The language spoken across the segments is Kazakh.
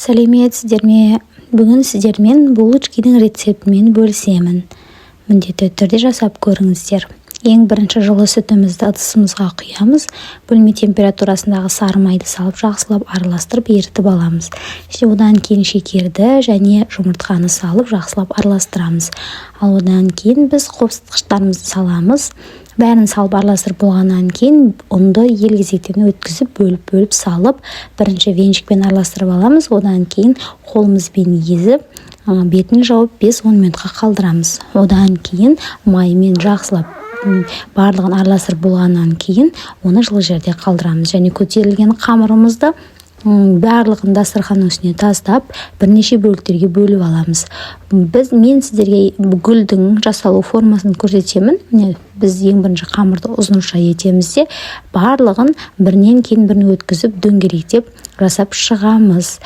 Сәлеметсіздер ме? Бүгін сіздермен булочкидің рецептімен бөлісемін. Міндетті түрде жасап көріңіздер. Ең бірінші жылы сүтімізді ыдысымызға құямыз. Бөлме температурасындағы сары майды салып жақсылап араластырып ерітіп аламыз. Одан кейін шекерді және жұмыртқаны салып жақсылап араластырамыз. Ал одан кейін біз қосқыштарымызды саламыз. Бәрін салып араластырып болғаннан кейін ұнды елгезектен өткізіп бөліп салып, бірінші венчикпен араластырып аламыз. Одан кейін қолымызбен езіп, бетін жауып 5-10 минутқа қалдырамыз. Одан кейін маймен жақсылап барлығын араластырып болғаннан кейін оны жылы жерде қалдырамыз. Және көтерілген қамырымызды барлығын дастарханның үстіне тастап, бірнеше бөліктерге бөліп аламыз. Мен сіздерге гүлдің жасалу формасын көрсетемін. Біз ең бірінші қамырды ұзынша етеміз де, барлығын бірінен кейін бірін өткізіп, дөңгелектеп жасап шығамыз.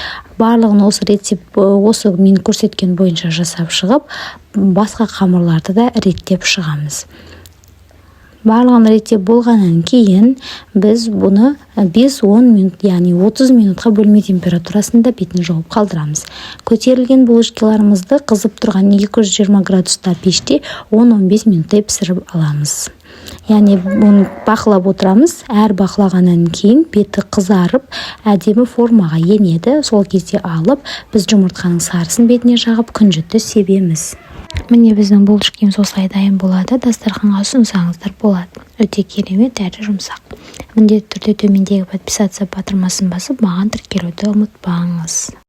Барлығын осы рецепт, осы мен көрсеткен бойынша жасап шығып, басқа қамырларды да реттеп шығамыз. Барлығын реттеп болғаннан кейін біз бұны 5-10 минут, яғни 30 минутқа бөлме температурасында бетін жауып қалдырамыз. Көтерілген булочкаларымызды қызып тұрған 220 градуста пеште 10-15 минуттай пісіріп аламыз. Яғни бұны бақылап отырамыз. Әр бақылағаннан кейін беті қызарып, әдемі формаға енеді. Сол кезде алып, біз жұмыртқаның сарысын бетіне жағып күнжітті себеміз. Міне біздің булочкамыз осылай дайын болады. Дастарханға ұсынсаңыздар болады. Өте керемет әрі жұмсақ. Міндетті түрде төмендегі подписаться батырмасын басып, маған тіркелуді ұмытпаңыз.